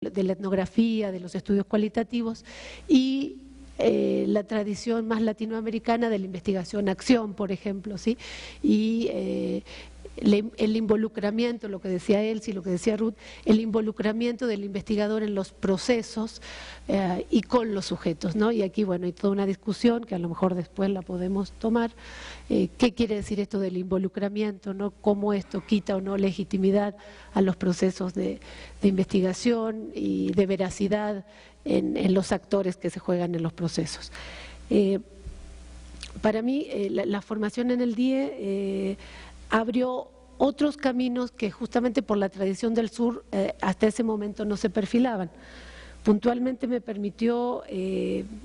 de la etnografía, de los estudios cualitativos y la tradición más latinoamericana de la investigación-acción, por ejemplo, ¿sí? Y el involucramiento, lo que decía Elsie, lo que decía Ruth, el involucramiento del investigador en los procesos y con los sujetos, ¿no? Y aquí, bueno, hay toda una discusión que a lo mejor después la podemos tomar. ¿Qué quiere decir esto del involucramiento, ¿no? ¿Cómo esto quita o no legitimidad a los procesos de investigación y de veracidad en los actores que se juegan en los procesos? Para mí, la formación en el DIE abrió otros caminos que justamente por la tradición del sur hasta ese momento no se perfilaban. Puntualmente me permitió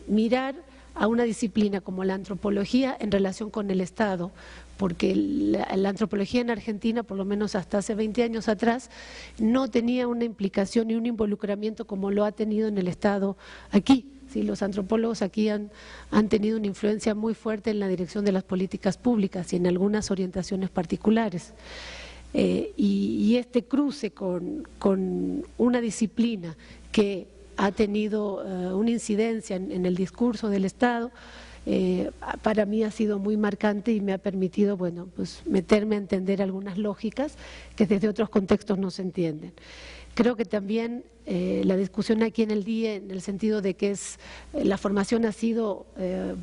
mirar a una disciplina como la antropología en relación con el Estado, porque la antropología en Argentina, por lo menos hasta hace 20 años atrás, no tenía una implicación y un involucramiento como lo ha tenido en el Estado aquí. Sí, los antropólogos aquí han tenido una influencia muy fuerte en la dirección de las políticas públicas y en algunas orientaciones particulares. Y este cruce con una disciplina que ha tenido una incidencia en el discurso del Estado, para mí ha sido muy marcante y me ha permitido, bueno, pues meterme a entender algunas lógicas que desde otros contextos no se entienden. Creo que también la discusión aquí en el DIE, en el sentido de que la formación ha sido,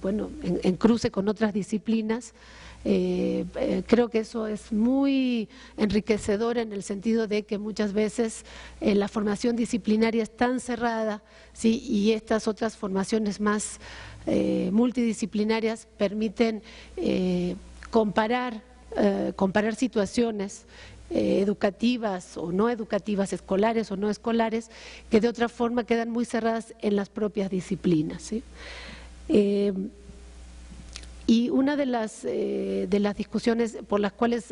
bueno, en cruce con otras disciplinas, creo que eso es muy enriquecedor en el sentido de que muchas veces la formación disciplinaria es tan cerrada, ¿sí? Y estas otras formaciones más multidisciplinarias permiten comparar situaciones educativas o no educativas, escolares o no escolares, que de otra forma quedan muy cerradas en las propias disciplinas, ¿sí? Y una de las discusiones por las cuales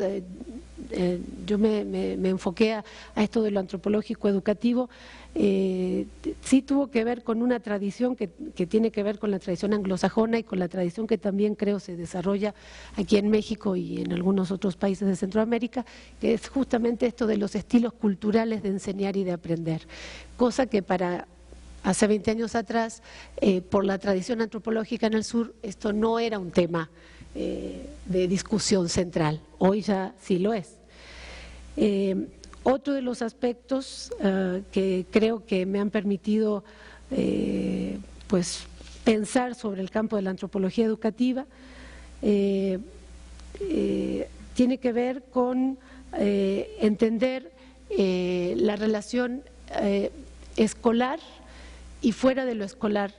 yo me enfoqué a esto de lo antropológico educativo, sí tuvo que ver con una tradición que tiene que ver con la tradición anglosajona y con la tradición que también creo se desarrolla aquí en México y en algunos otros países de Centroamérica, que es justamente esto de los estilos culturales de enseñar y de aprender, cosa que para hace 20 años atrás, por la tradición antropológica en el sur, esto no era un tema de discusión central, hoy ya sí lo es. Otro de los aspectos que creo que me han permitido pues pensar sobre el campo de la antropología educativa tiene que ver con entender la relación escolar y fuera de lo escolar,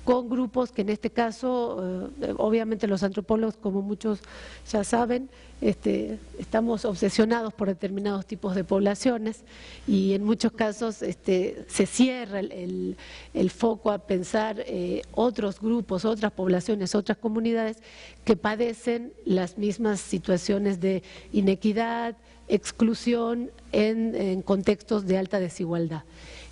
con grupos que en este caso, obviamente los antropólogos, como muchos ya saben, estamos obsesionados por determinados tipos de poblaciones y en muchos casos se cierra el foco a pensar otros grupos, otras poblaciones, otras comunidades que padecen las mismas situaciones de inequidad, exclusión en contextos de alta desigualdad.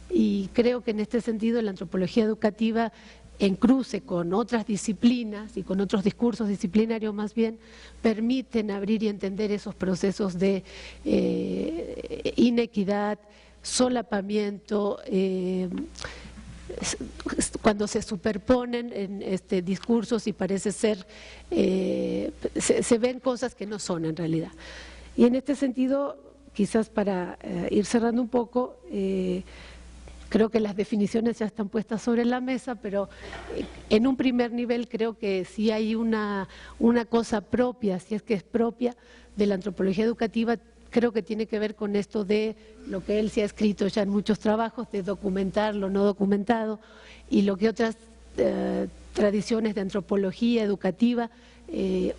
Y creo que en este sentido la antropología educativa, en cruce con otras disciplinas y con otros discursos disciplinarios más bien, permiten abrir y entender esos procesos de inequidad, solapamiento, cuando se superponen en discursos y parece ser, se ven cosas que no son en realidad. Y en este sentido, quizás para ir cerrando un poco, creo que las definiciones ya están puestas sobre la mesa, pero en un primer nivel creo que sí hay una cosa propia, si es que es propia de la antropología educativa, creo que tiene que ver con esto de lo que él se ha escrito ya en muchos trabajos, de documentar lo no documentado, y lo que otras tradiciones de antropología educativa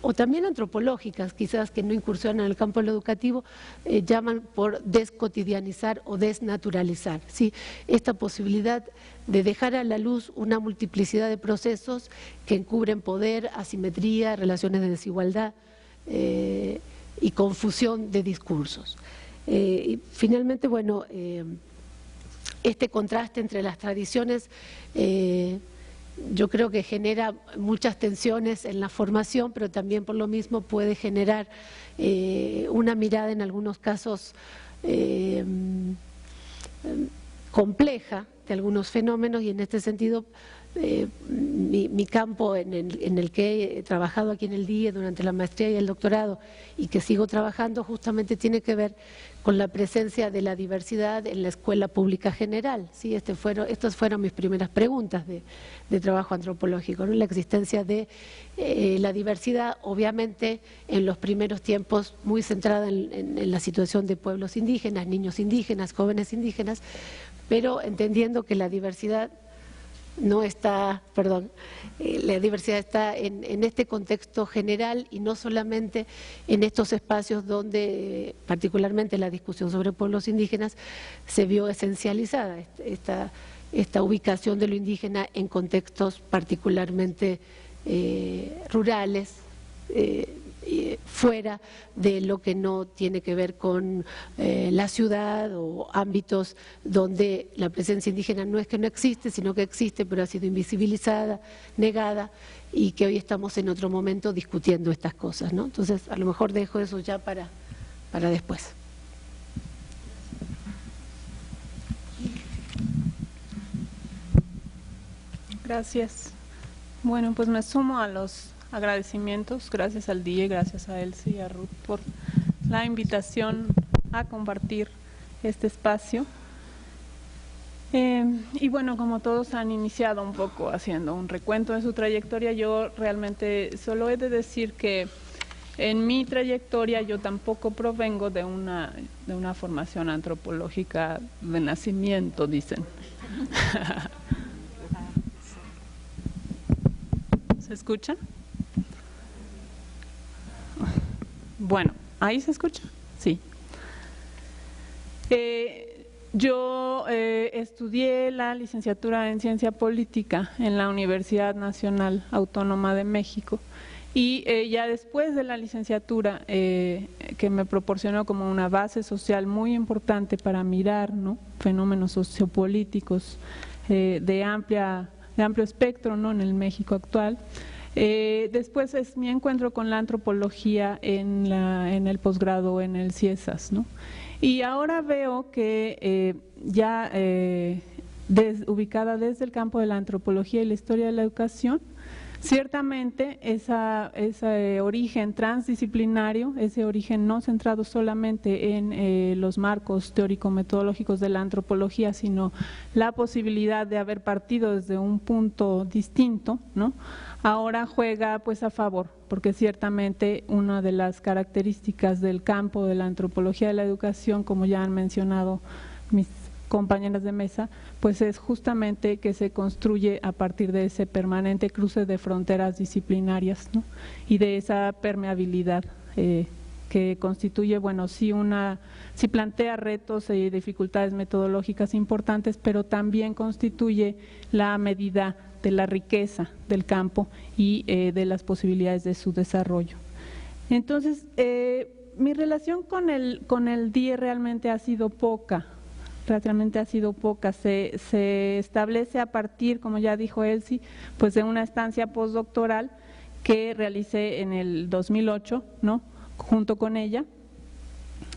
o también antropológicas, quizás que no incursionan en el campo de lo educativo, llaman por descotidianizar o desnaturalizar, ¿sí? Esta posibilidad de dejar a la luz una multiplicidad de procesos que encubren poder, asimetría, relaciones de desigualdad y confusión de discursos. Y finalmente, bueno, este contraste entre las tradiciones yo creo que genera muchas tensiones en la formación, pero también por lo mismo puede generar una mirada en algunos casos compleja de algunos fenómenos, y en este sentido mi campo en el que he trabajado aquí en el DIE durante la maestría y el doctorado, y que sigo trabajando, justamente tiene que ver con la presencia de la diversidad en la escuela pública general. ¿Sí? Estas fueron mis primeras preguntas de trabajo antropológico, ¿no? La existencia de la diversidad, obviamente en los primeros tiempos muy centrada en la situación de pueblos indígenas, niños indígenas, jóvenes indígenas, pero entendiendo que la diversidad no está, la diversidad está en este contexto general y no solamente en estos espacios donde particularmente la discusión sobre pueblos indígenas se vio esencializada, esta ubicación de lo indígena en contextos particularmente rurales, fuera de lo que no tiene que ver con la ciudad o ámbitos donde la presencia indígena no es que no existe, sino que existe, pero ha sido invisibilizada, negada, y que hoy estamos en otro momento discutiendo estas cosas, ¿no? Entonces, a lo mejor dejo eso ya para después. Gracias. Bueno, pues me sumo a los agradecimientos, gracias al DIE, gracias a Elsie y a Ruth por la invitación a compartir este espacio. Y bueno, como todos han iniciado un poco haciendo un recuento de su trayectoria, yo realmente solo he de decir que en mi trayectoria yo tampoco provengo de una formación antropológica de nacimiento, dicen. ¿Se escucha? Bueno, ¿ahí se escucha? Sí. Yo estudié la licenciatura en Ciencia Política en la Universidad Nacional Autónoma de México, y ya después de la licenciatura, que me proporcionó como una base social muy importante para mirar, ¿no?, fenómenos sociopolíticos de amplio espectro, ¿no?, en el México actual. Después es mi encuentro con la antropología en el posgrado en el CIESAS, ¿no? Y ahora veo que ubicada desde el campo de la antropología y la historia de la educación, ciertamente ese origen transdisciplinario, ese origen no centrado solamente en los marcos teórico-metodológicos de la antropología, sino la posibilidad de haber partido desde un punto distinto, ¿no?, ahora juega pues a favor, porque ciertamente una de las características del campo de la antropología de la educación, como ya han mencionado mis compañeras de mesa, pues es justamente que se construye a partir de ese permanente cruce de fronteras disciplinarias, ¿no?, y de esa permeabilidad que constituye, bueno, sí plantea retos y dificultades metodológicas importantes, pero también constituye la medida de la riqueza del campo y de las posibilidades de su desarrollo. Entonces, mi relación con el DIE realmente ha sido poca. Se establece a partir, como ya dijo Elsie, pues de una estancia postdoctoral que realicé en el 2008, ¿no?, junto con ella.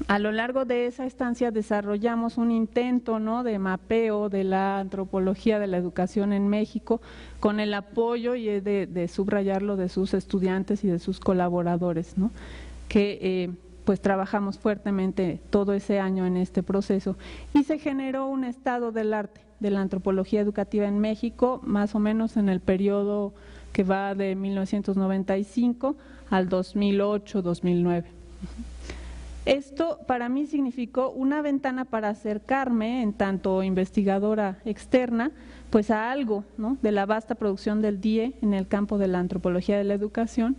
A lo largo de esa estancia desarrollamos un intento, ¿no?, de mapeo de la antropología de la educación en México, con el apoyo, y de subrayarlo, de sus estudiantes y de sus colaboradores, ¿no?, que pues trabajamos fuertemente todo ese año en este proceso, y se generó un estado del arte de la antropología educativa en México, más o menos en el periodo que va de 1995 al 2008-2009. Esto para mí significó una ventana para acercarme, en tanto investigadora externa, pues a algo, ¿no?, de la vasta producción del DIE en el campo de la antropología de la educación,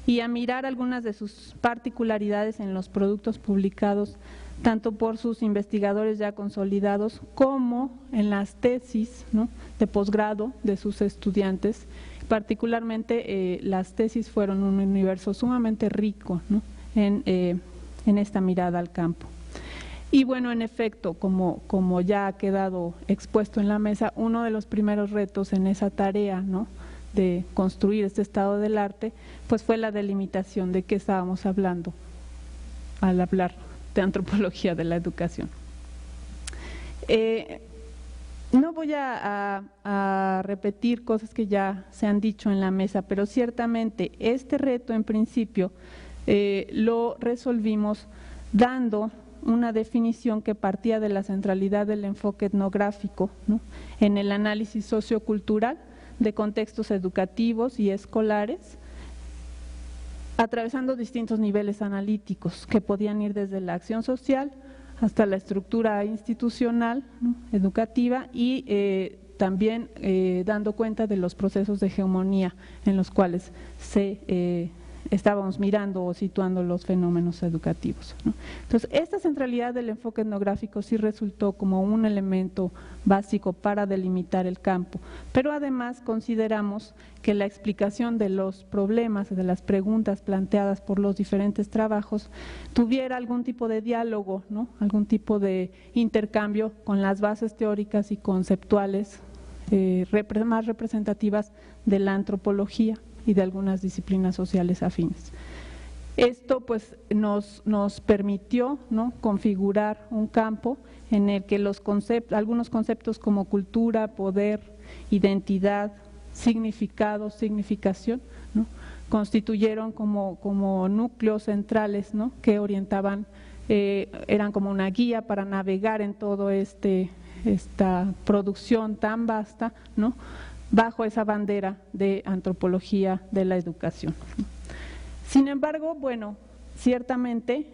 y a mirar algunas de sus particularidades en los productos publicados, tanto por sus investigadores ya consolidados como en las tesis, ¿no?, de posgrado de sus estudiantes. Particularmente las tesis fueron un universo sumamente rico, ¿no?, en esta mirada al campo. Y bueno, en efecto, como ya ha quedado expuesto en la mesa, uno de los primeros retos en esa tarea, ¿no?, de construir este estado del arte, pues fue la delimitación de qué estábamos hablando al hablar de antropología de la educación. No voy a repetir cosas que ya se han dicho en la mesa, pero ciertamente este reto en principio lo resolvimos dando una definición que partía de la centralidad del enfoque etnográfico, ¿no?, en el análisis sociocultural de contextos educativos y escolares, atravesando distintos niveles analíticos que podían ir desde la acción social hasta la estructura institucional, ¿no?, educativa, y también dando cuenta de los procesos de hegemonía en los cuales estábamos mirando o situando los fenómenos educativos, ¿no? Entonces, esta centralidad del enfoque etnográfico sí resultó como un elemento básico para delimitar el campo, pero además consideramos que la explicación de los problemas, de las preguntas planteadas por los diferentes trabajos, tuviera algún tipo de diálogo, ¿no?, algún tipo de intercambio con las bases teóricas y conceptuales más representativas de la antropología y de algunas disciplinas sociales afines. Esto pues nos permitió, ¿no?, configurar un campo en el que algunos conceptos como cultura, poder, identidad, significado, significación, ¿no?, constituyeron como núcleos centrales, ¿no?, que orientaban, eran como una guía para navegar en todo esta producción tan vasta, ¿no?, bajo esa bandera de antropología de la educación. Sin embargo, bueno, ciertamente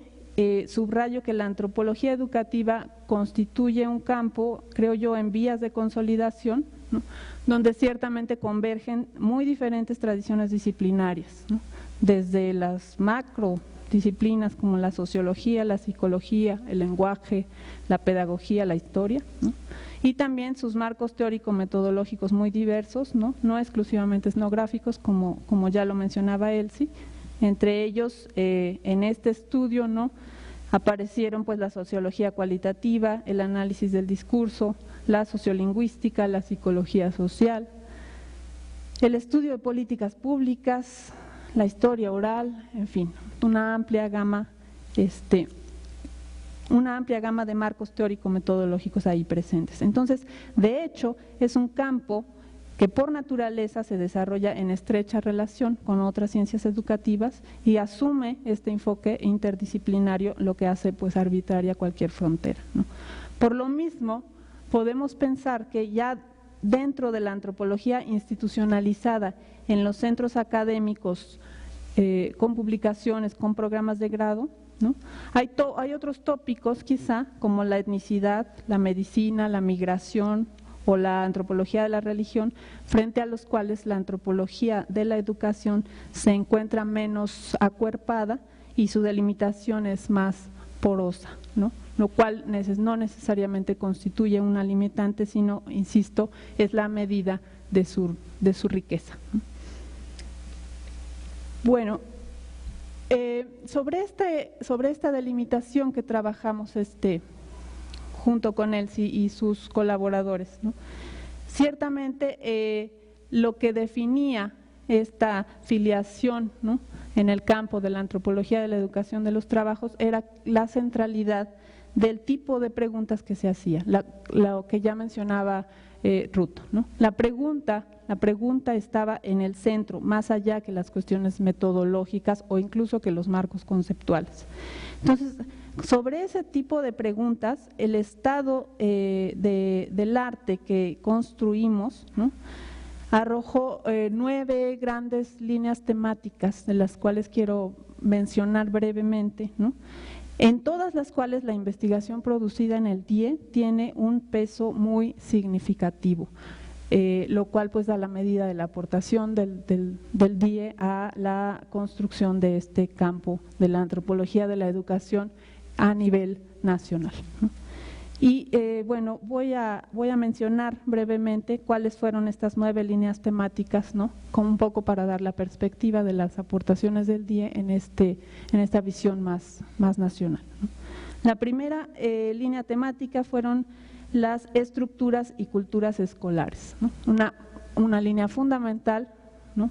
subrayo que la antropología educativa constituye un campo, creo yo, en vías de consolidación, ¿no?, donde ciertamente convergen muy diferentes tradiciones disciplinarias, ¿no?, desde las macro disciplinas como la sociología, la psicología, el lenguaje, la pedagogía, la historia, ¿no?, y también sus marcos teórico-metodológicos muy diversos, ¿no?, no exclusivamente etnográficos, como ya lo mencionaba Elsie. Entre ellos, en este estudio, ¿no?, aparecieron pues la sociología cualitativa, el análisis del discurso, la sociolingüística, la psicología social, el estudio de políticas públicas, la historia oral, en fin, una amplia gama de marcos teórico-metodológicos ahí presentes. Entonces, de hecho, es un campo que por naturaleza se desarrolla en estrecha relación con otras ciencias educativas y asume este enfoque interdisciplinario, lo que hace pues arbitraria cualquier frontera, ¿no? Por lo mismo, podemos pensar que ya dentro de la antropología institucionalizada en los centros académicos, con publicaciones, con programas de grado, ¿no?, hay otros tópicos quizá como la etnicidad, la medicina, la migración o la antropología de la religión, frente a los cuales la antropología de la educación se encuentra menos acuerpada y su delimitación es más porosa, ¿no?, lo cual no necesariamente constituye una limitante, sino, insisto, es la medida de su riqueza. Bueno, sobre esta delimitación que trabajamos junto con Elsie y sus colaboradores, ¿no?, ciertamente lo que definía esta filiación, ¿no?, en el campo de la antropología de la educación de los trabajos era la centralidad del tipo de preguntas que se hacía, lo que ya mencionaba Ruth, ¿no? La pregunta estaba en el centro, más allá que las cuestiones metodológicas o incluso que los marcos conceptuales. Entonces, sobre ese tipo de preguntas, el estado del arte que construimos, ¿no?, arrojó 9 grandes líneas temáticas, de las cuales quiero mencionar brevemente, ¿no?, en todas las cuales la investigación producida en el DIE tiene un peso muy significativo, lo cual pues da la medida de la aportación del DIE a la construcción de este campo de la antropología de la educación a nivel nacional, ¿no? Y bueno, voy a mencionar brevemente cuáles fueron estas 9 líneas temáticas, ¿no?, como un poco para dar la perspectiva de las aportaciones del DIE en esta visión más nacional, ¿no? La primera línea temática fueron las estructuras y culturas escolares, ¿no?, una línea fundamental, ¿no?,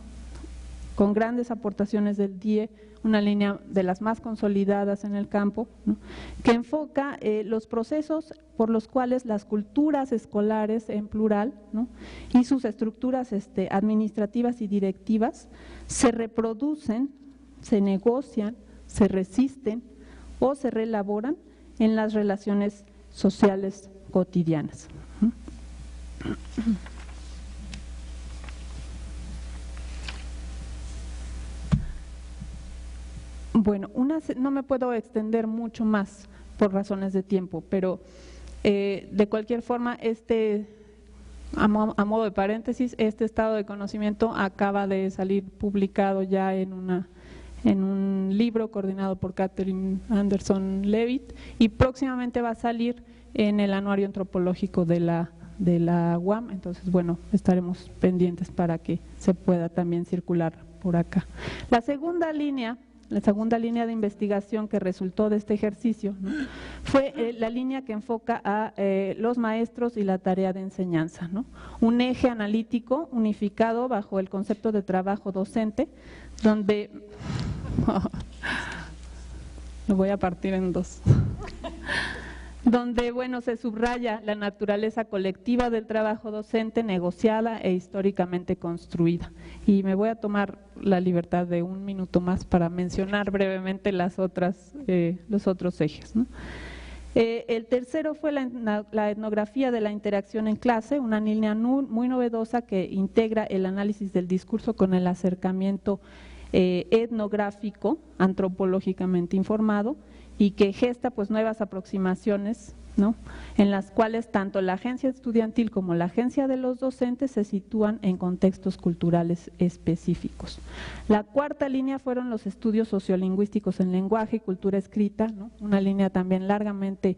con grandes aportaciones del DIE, una línea de las más consolidadas en el campo, ¿no?, que enfoca los procesos por los cuales las culturas escolares en plural, ¿no?, y sus estructuras administrativas y directivas se reproducen, se negocian, se resisten o se reelaboran en las relaciones sociales cotidianas. Bueno, no me puedo extender mucho más por razones de tiempo, pero de cualquier forma, a modo de paréntesis, este estado de conocimiento acaba de salir publicado ya en un libro coordinado por Catherine Anderson Levitt y próximamente va a salir en el anuario antropológico de la UAM. Entonces, bueno, estaremos pendientes para que se pueda también circular por acá. La segunda línea de investigación que resultó de este ejercicio, ¿no?, fue la línea que enfoca a los maestros y la tarea de enseñanza, ¿no?, un eje analítico unificado bajo el concepto de trabajo docente, donde lo voy a partir en dos. Donde, bueno, se subraya la naturaleza colectiva del trabajo docente, negociada e históricamente construida. Y me voy a tomar la libertad de un minuto más para mencionar brevemente los otros ejes, ¿no? El tercero fue la etnografía de la interacción en clase, una línea muy novedosa que integra el análisis del discurso con el acercamiento etnográfico, antropológicamente informado, y que gesta pues nuevas aproximaciones, ¿no?, en las cuales tanto la agencia estudiantil como la agencia de los docentes se sitúan en contextos culturales específicos. La cuarta línea fueron los estudios sociolingüísticos en lenguaje y cultura escrita, ¿no?, una línea también largamente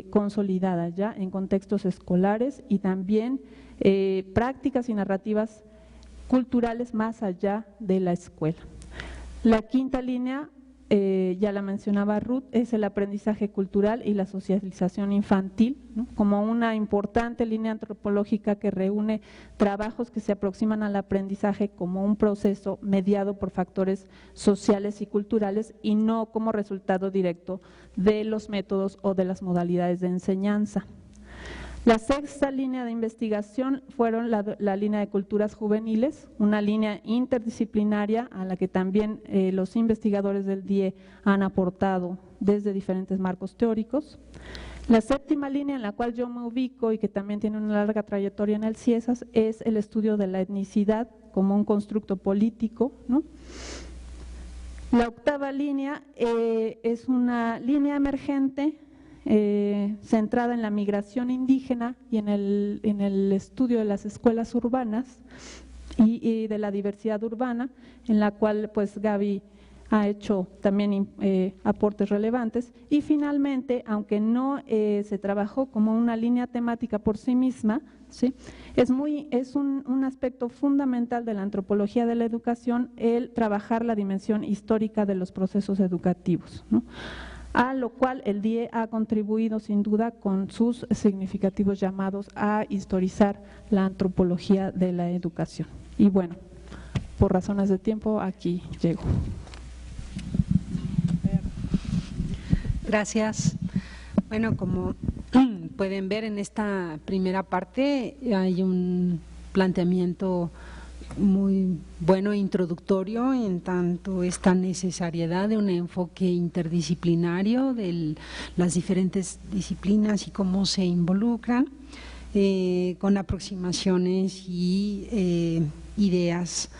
consolidada ya en contextos escolares y también prácticas y narrativas culturales más allá de la escuela. La quinta línea, ya la mencionaba Ruth, es el aprendizaje cultural y la socialización infantil, ¿no?, como una importante línea antropológica que reúne trabajos que se aproximan al aprendizaje como un proceso mediado por factores sociales y culturales y no como resultado directo de los métodos o de las modalidades de enseñanza. La sexta línea de investigación fueron la línea de culturas juveniles, una línea interdisciplinaria a la que también los investigadores del DIE han aportado desde diferentes marcos teóricos. La séptima línea en la cual yo me ubico y que también tiene una larga trayectoria en el CIESAS es el estudio de la etnicidad como un constructo político, ¿no? La octava línea es una línea emergente centrada en la migración indígena y en el estudio de las escuelas urbanas y de la diversidad urbana, en la cual pues Gaby ha hecho también aportes relevantes. Y finalmente, aunque no se trabajó como una línea temática por sí misma, ¿sí?, es un aspecto fundamental de la antropología de la educación el trabajar la dimensión histórica de los procesos educativos, ¿no?, a lo cual el DIE ha contribuido sin duda con sus significativos llamados a historizar la antropología de la educación. Y bueno, por razones de tiempo aquí llego. Gracias. Bueno, como pueden ver en esta primera parte hay un planteamiento muy bueno e introductorio en tanto esta necesariedad de un enfoque interdisciplinario de las diferentes disciplinas y cómo se involucran con aproximaciones y ideas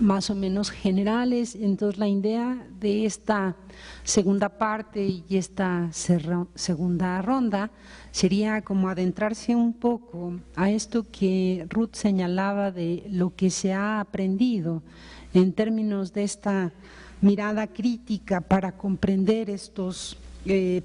más o menos generales. Entonces la idea de esta segunda parte y esta segunda ronda sería como adentrarse un poco a esto que Ruth señalaba de lo que se ha aprendido en términos de esta mirada crítica para comprender estos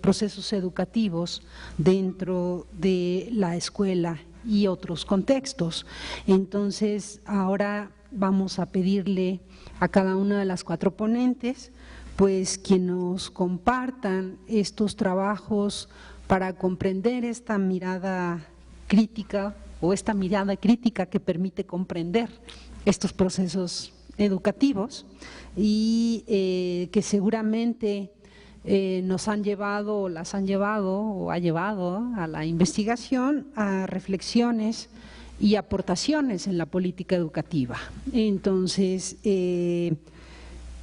procesos educativos dentro de la escuela y otros contextos. Entonces ahora vamos a pedirle a cada una de las cuatro ponentes pues que nos compartan estos trabajos para comprender esta mirada crítica o esta mirada crítica que permite comprender estos procesos educativos y que seguramente nos han llevado, las han llevado o ha llevado a la investigación, a reflexiones y aportaciones en la política educativa. Entonces,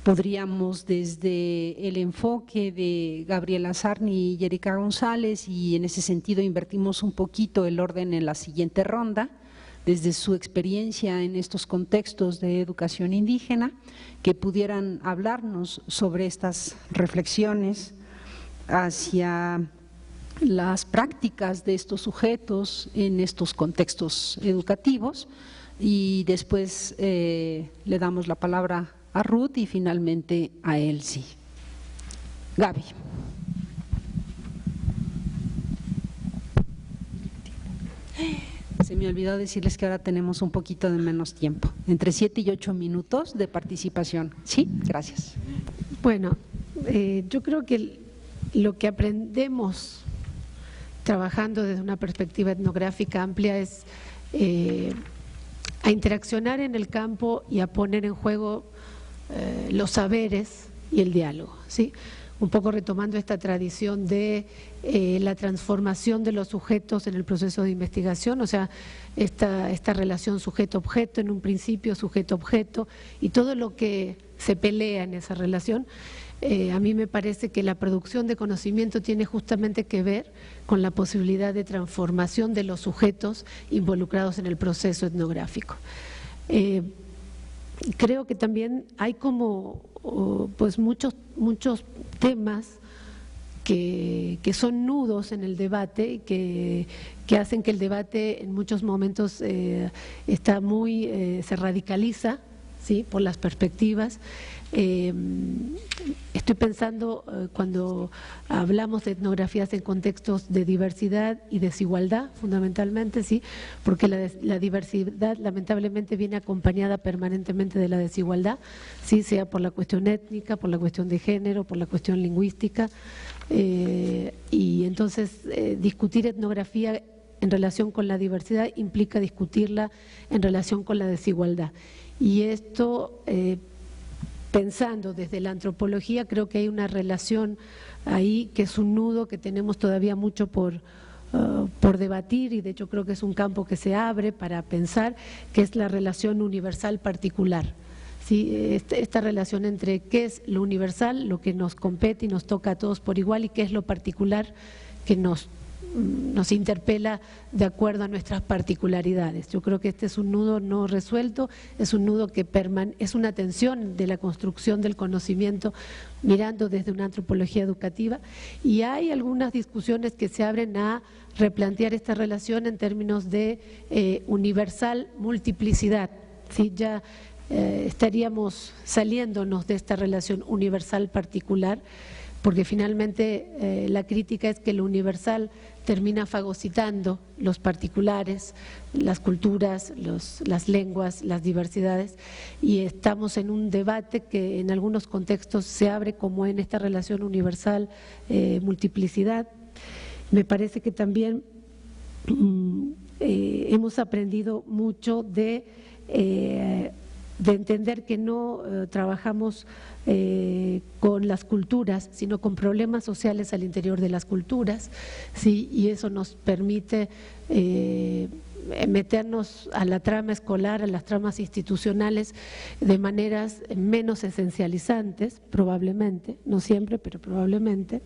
podríamos desde el enfoque de Gabriela Sarni y Erika González, y en ese sentido invertimos un poquito el orden en la siguiente ronda, desde su experiencia en estos contextos de educación indígena, que pudieran hablarnos sobre estas reflexiones hacia las prácticas de estos sujetos en estos contextos educativos, y después le damos la palabra a Ruth y finalmente a Elsie. Gaby. Se me olvidó decirles que ahora tenemos un poquito de menos tiempo, entre 7 y 8 minutos de participación. ¿Sí? Gracias. Bueno, yo creo que lo que aprendemos trabajando desde una perspectiva etnográfica amplia es a interaccionar en el campo y a poner en juego los saberes y el diálogo, ¿sí? Un poco retomando esta tradición de la transformación de los sujetos en el proceso de investigación, o sea, esta relación sujeto-objeto, en un principio sujeto-objeto, y todo lo que se pelea en esa relación. A mí me parece que la producción de conocimiento tiene justamente que ver con la posibilidad de transformación de los sujetos involucrados en el proceso etnográfico. Creo que también hay como pues muchos temas que son nudos en el debate y que hacen que el debate en muchos momentos está se radicaliza, ¿sí?, por las perspectivas. Estoy pensando cuando hablamos de etnografías en contextos de diversidad y desigualdad, fundamentalmente, sí, porque la diversidad lamentablemente viene acompañada permanentemente de la desigualdad, sí, sea por la cuestión étnica, por la cuestión de género, por la cuestión lingüística, y entonces discutir etnografía en relación con la diversidad implica discutirla en relación con la desigualdad. Y esto, pensando desde la antropología, creo que hay una relación ahí que es un nudo que tenemos todavía mucho por debatir, y de hecho creo que es un campo que se abre para pensar, que es la relación universal-particular. ¿Sí? Esta relación entre qué es lo universal, lo que nos compete y nos toca a todos por igual, y qué es lo particular que nos interpela de acuerdo a nuestras particularidades. Yo creo que este es un nudo no resuelto, es un nudo que es una tensión de la construcción del conocimiento mirando desde una antropología educativa, y hay algunas discusiones que se abren a replantear esta relación en términos de universal multiplicidad, ¿sí? Ya estaríamos saliéndonos de esta relación universal particular, porque finalmente la crítica es que lo universal termina fagocitando los particulares, las culturas, las lenguas, las diversidades, y estamos en un debate que en algunos contextos se abre como en esta relación universal multiplicidad. Me parece que también hemos aprendido mucho de entender que no trabajamos con las culturas, sino con problemas sociales al interior de las culturas, ¿sí? Y eso nos permite meternos a la trama escolar, a las tramas institucionales de maneras menos esencializantes, probablemente, no siempre, pero probablemente.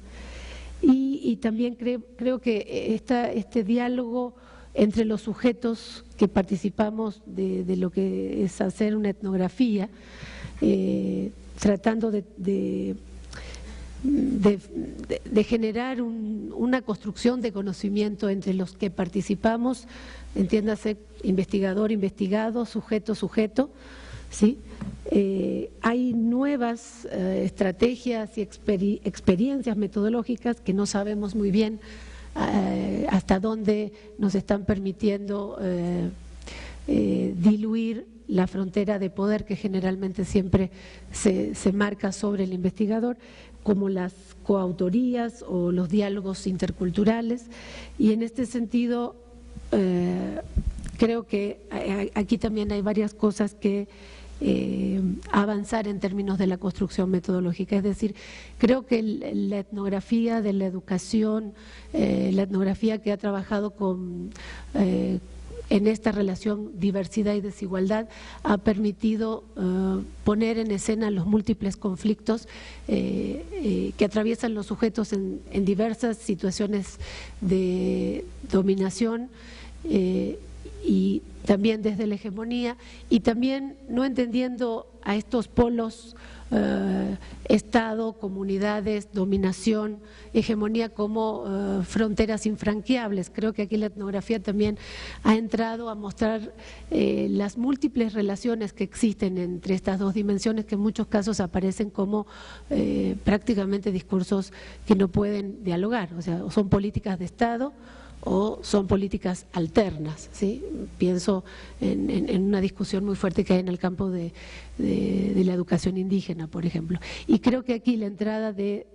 Y también creo que este diálogo entre los sujetos que participamos de lo que es hacer una etnografía, tratando de generar una construcción de conocimiento entre los que participamos, entiéndase investigador, investigado, sujeto, sujeto, ¿sí? Hay nuevas estrategias y experiencias metodológicas que no sabemos muy bien hasta dónde nos están permitiendo diluir la frontera de poder que generalmente siempre se marca sobre el investigador, como las coautorías o los diálogos interculturales, y en este sentido creo que aquí también hay varias cosas que avanzar en términos de la construcción metodológica. Es decir, creo que la etnografía de la educación, la etnografía que ha trabajado en esta relación diversidad y desigualdad, ha permitido poner en escena los múltiples conflictos que atraviesan los sujetos en diversas situaciones de dominación y también desde la hegemonía, y también no entendiendo a estos polos Estado, comunidades, dominación, hegemonía como fronteras infranqueables. Creo que aquí la etnografía también ha entrado a mostrar las múltiples relaciones que existen entre estas dos dimensiones, que en muchos casos aparecen como prácticamente discursos que no pueden dialogar, o sea, son políticas de Estado o son políticas alternas, ¿sí? Pienso en una discusión muy fuerte que hay en el campo de la educación indígena, por ejemplo. Y creo que aquí la entrada de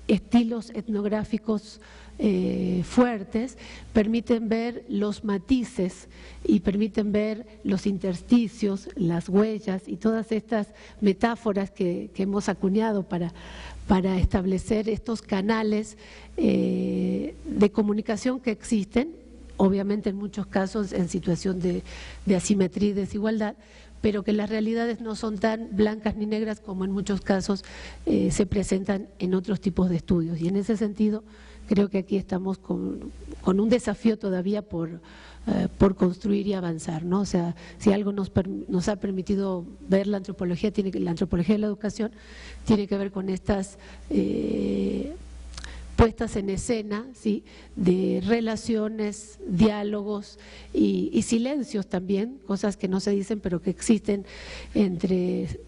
estilos etnográficos fuertes permiten ver los matices y permiten ver los intersticios, las huellas y todas estas metáforas que hemos acuñado para establecer estos canales de comunicación que existen, obviamente en muchos casos en situación de asimetría y desigualdad, pero que las realidades no son tan blancas ni negras como en muchos casos se presentan en otros tipos de estudios. Y en ese sentido creo que aquí estamos con un desafío todavía por construir y avanzar, ¿no? O sea, si algo nos ha permitido ver la antropología de la educación, tiene que ver con estas puestas en escena, ¿sí?, de relaciones, diálogos y silencios también, cosas que no se dicen pero que existen entre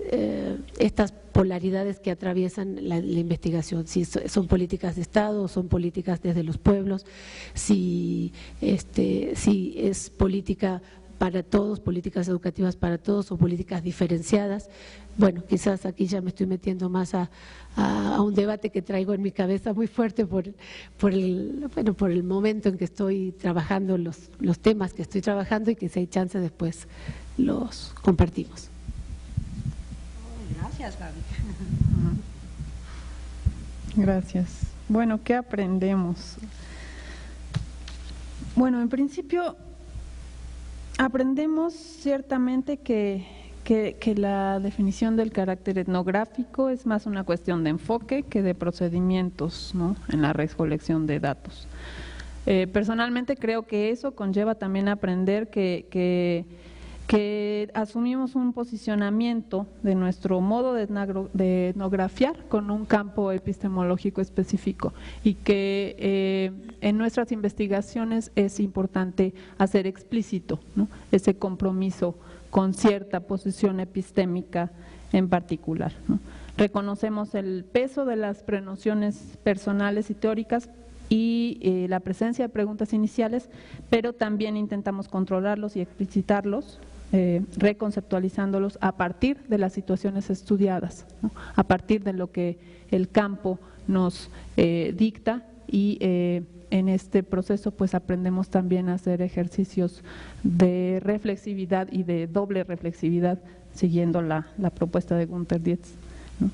estas polaridades que atraviesan la investigación, si son políticas de Estado, son políticas desde los pueblos, si es política para todos, políticas educativas para todos o políticas diferenciadas. Bueno, quizás aquí ya me estoy metiendo más a un debate que traigo en mi cabeza muy fuerte por el momento en que estoy trabajando, los temas que estoy trabajando, y que si hay chance después los compartimos. Gracias, Gaby. Gracias. Bueno, ¿qué aprendemos? Bueno, en principio aprendemos ciertamente que la definición del carácter etnográfico es más una cuestión de enfoque que de procedimientos, ¿no?, en la recolección de datos. Personalmente creo que eso conlleva también aprender que asumimos un posicionamiento de nuestro modo de etnografiar con un campo epistemológico específico, y que en nuestras investigaciones es importante hacer explícito, ¿no?, ese compromiso con cierta posición epistémica en particular, ¿no? Reconocemos el peso de las prenociones personales y teóricas y la presencia de preguntas iniciales, pero también intentamos controlarlos y explicitarlos, reconceptualizándolos a partir de las situaciones estudiadas, ¿no?, a partir de lo que el campo nos dicta, y en este proceso pues aprendemos también a hacer ejercicios de reflexividad y de doble reflexividad, siguiendo la propuesta de Günther Dietz, ¿no?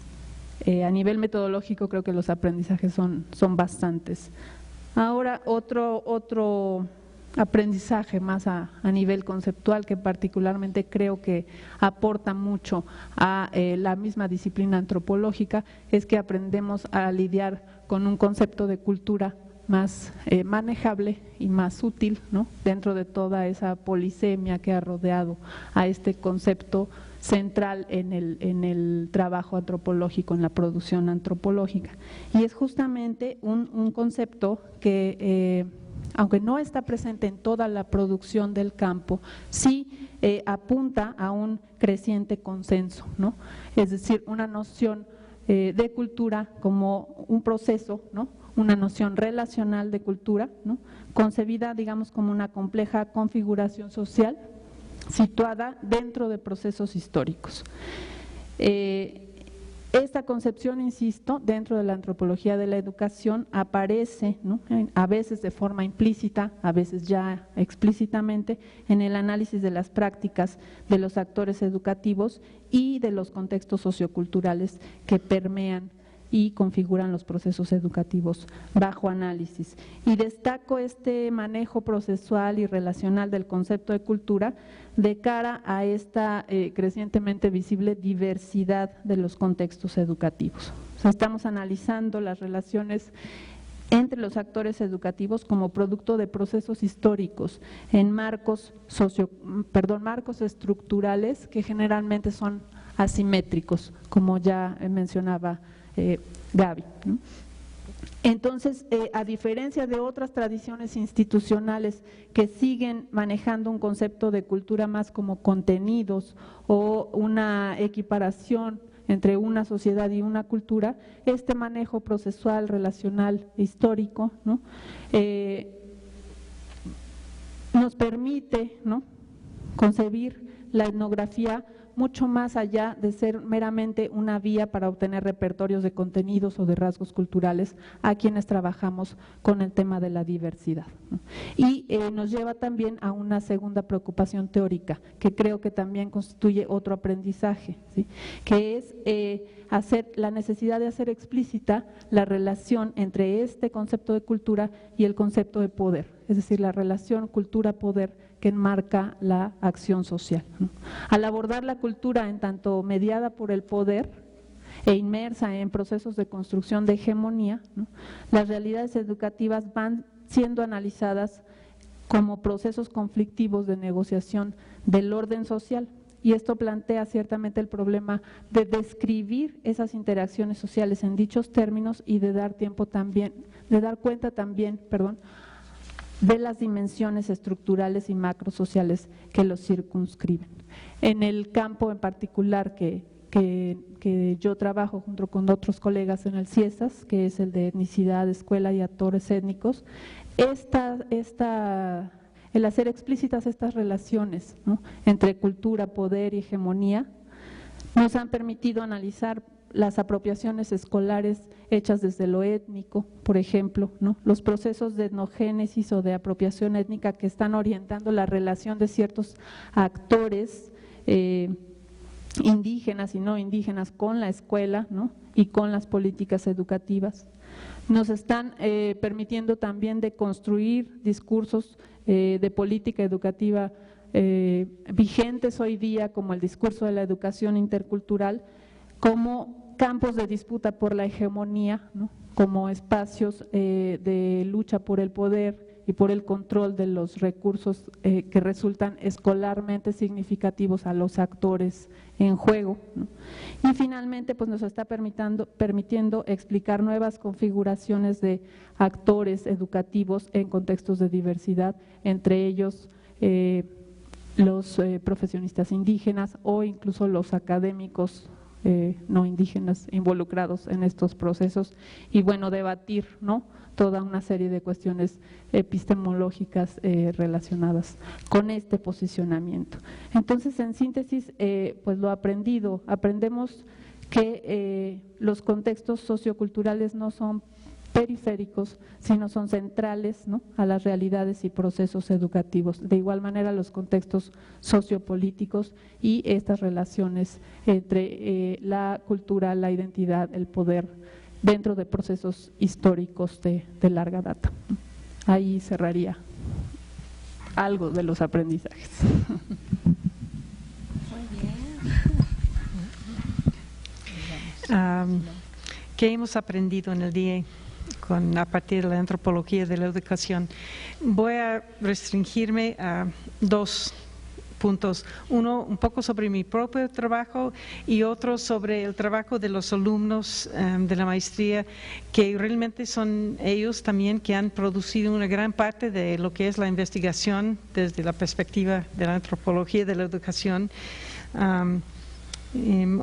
A nivel metodológico creo que los aprendizajes son bastantes. Ahora otro aprendizaje más a nivel conceptual, que particularmente creo que aporta mucho a la misma disciplina antropológica, es que aprendemos a lidiar con un concepto de cultura más manejable y más útil, ¿no?, dentro de toda esa polisemia que ha rodeado a este concepto central en el trabajo antropológico, en la producción antropológica. Y es justamente un concepto que aunque no está presente en toda la producción del campo, sí apunta a un creciente consenso, ¿no? Es decir, una noción de cultura como un proceso, ¿no?, una noción relacional de cultura, ¿no?, concebida, digamos, como una compleja configuración social situada dentro de procesos históricos. Esta concepción, insisto, dentro de la antropología de la educación aparece, ¿no?, a veces de forma implícita, a veces ya explícitamente, en el análisis de las prácticas de los actores educativos y de los contextos socioculturales que permean y configuran los procesos educativos bajo análisis. Y destaco este manejo procesual y relacional del concepto de cultura de cara a esta crecientemente visible diversidad de los contextos educativos. O sea, estamos analizando las relaciones entre los actores educativos como producto de procesos históricos en marcos estructurales que generalmente son asimétricos, como ya mencionaba Gaby, ¿no? Entonces, a diferencia de otras tradiciones institucionales que siguen manejando un concepto de cultura más como contenidos o una equiparación entre una sociedad y una cultura, este manejo procesual, relacional, histórico, ¿no?, nos permite, ¿no?, concebir la etnografía mucho más allá de ser meramente una vía para obtener repertorios de contenidos o de rasgos culturales a quienes trabajamos con el tema de la diversidad, ¿no? Y nos lleva también a una segunda preocupación teórica, que creo que también constituye otro aprendizaje, ¿sí?, que es la necesidad de hacer explícita la relación entre este concepto de cultura y el concepto de poder, es decir, la relación cultura-poder que enmarca la acción social, ¿no? Al abordar la cultura en tanto mediada por el poder e inmersa en procesos de construcción de hegemonía, ¿no?, las realidades educativas van siendo analizadas como procesos conflictivos de negociación del orden social, y esto plantea ciertamente el problema de describir esas interacciones sociales en dichos términos y de dar cuenta también, de las dimensiones estructurales y macrosociales que los circunscriben. En el campo en particular que yo trabajo junto con otros colegas en el CIESAS, que es el de etnicidad, escuela y actores étnicos, el hacer explícitas estas relaciones, ¿no?, entre cultura, poder y hegemonía, nos han permitido analizar las apropiaciones escolares hechas desde lo étnico, por ejemplo, ¿no?, los procesos de etnogénesis o de apropiación étnica que están orientando la relación de ciertos actores indígenas y no indígenas con la escuela, ¿no?, y con las políticas educativas. Nos están permitiendo también de construir discursos de política educativa vigentes hoy día, como el discurso de la educación intercultural, como campos de disputa por la hegemonía, ¿no?, como espacios de lucha por el poder y por el control de los recursos que resultan escolarmente significativos a los actores en juego, ¿no? Y finalmente, pues nos está permitiendo explicar nuevas configuraciones de actores educativos en contextos de diversidad, entre ellos los profesionistas indígenas o incluso los académicos no indígenas involucrados en estos procesos, y bueno, debatir, ¿no?, toda una serie de cuestiones epistemológicas relacionadas con este posicionamiento. Entonces, en síntesis, pues lo aprendido, aprendemos que los contextos socioculturales no son periféricos, sino son centrales, ¿no?, a las realidades y procesos educativos. De igual manera, los contextos sociopolíticos y estas relaciones entre la cultura, la identidad, el poder, dentro de procesos históricos de larga data. Ahí cerraría algo de los aprendizajes. Muy bien. ¿Qué hemos aprendido en el día a partir de la antropología de la educación? Voy a restringirme a dos puntos. Uno, un poco sobre mi propio trabajo, y otro sobre el trabajo de los alumnos de la maestría, que realmente son ellos también que han producido una gran parte de lo que es la investigación desde la perspectiva de la antropología de la educación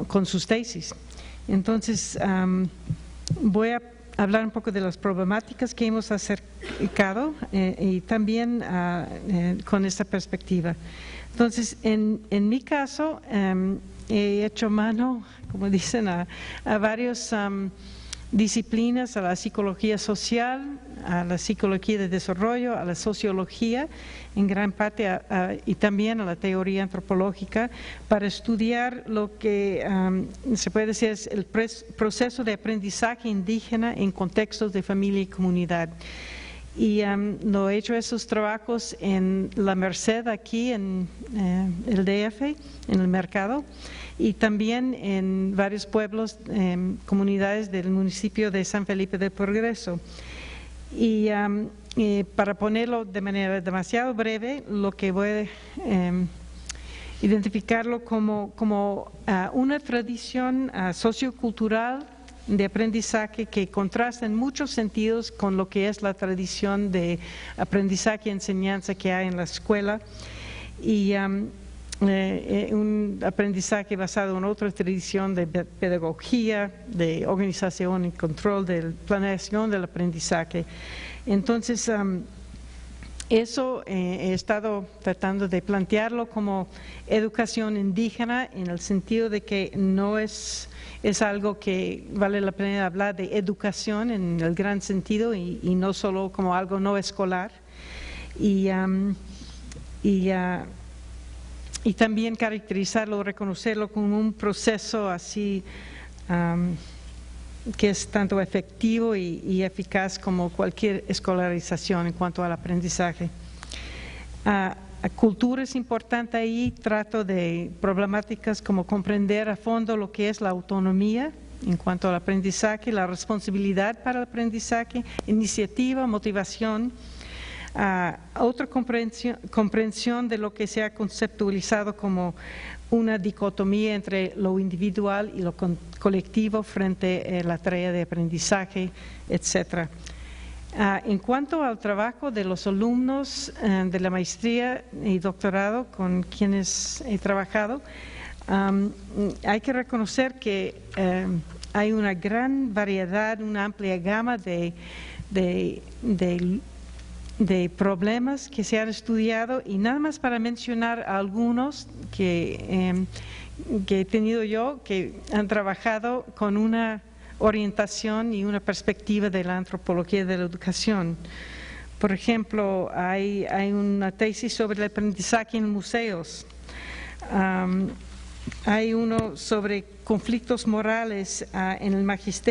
con sus tesis. Entonces, voy a hablar un poco de las problemáticas que hemos acercado y también con esta perspectiva. Entonces, en mi caso, he hecho mano, como dicen, a varias disciplinas, a la psicología social, a la psicología de desarrollo, a la sociología, en gran parte, y también a la teoría antropológica, para estudiar lo que se puede decir es el proceso de aprendizaje indígena en contextos de familia y comunidad. Y lo he hecho esos trabajos en La Merced, aquí en el DF, en el mercado, y también en varios pueblos, comunidades del municipio de San Felipe del Progreso. Y para ponerlo de manera demasiado breve, lo que voy a identificarlo como una tradición sociocultural de aprendizaje que contrasta en muchos sentidos con lo que es la tradición de aprendizaje y enseñanza que hay en la escuela, y un aprendizaje basado en otra tradición de pedagogía, de organización y control, de planeación del aprendizaje. Entonces, eso he estado tratando de plantearlo como educación indígena, en el sentido de que no es algo que vale la pena hablar de educación en el gran sentido, y no solo como algo no escolar. Y también caracterizarlo, reconocerlo como un proceso así que es tanto efectivo y eficaz como cualquier escolarización en cuanto al aprendizaje. Cultura es importante ahí, trato de problemáticas como comprender a fondo lo que es la autonomía en cuanto al aprendizaje, la responsabilidad para el aprendizaje, iniciativa, motivación. Otra comprensión de lo que se ha conceptualizado como una dicotomía entre lo individual y lo colectivo frente a la tarea de aprendizaje, etc. En cuanto al trabajo de los alumnos de la maestría y doctorado con quienes he trabajado, hay que reconocer que hay una gran variedad, una amplia gama de problemas que se han estudiado, y nada más para mencionar algunos que he tenido yo, que han trabajado con una orientación y una perspectiva de la antropología de la educación. Por ejemplo, hay una tesis sobre el aprendizaje en museos. Hay uno sobre conflictos morales en el magisterio.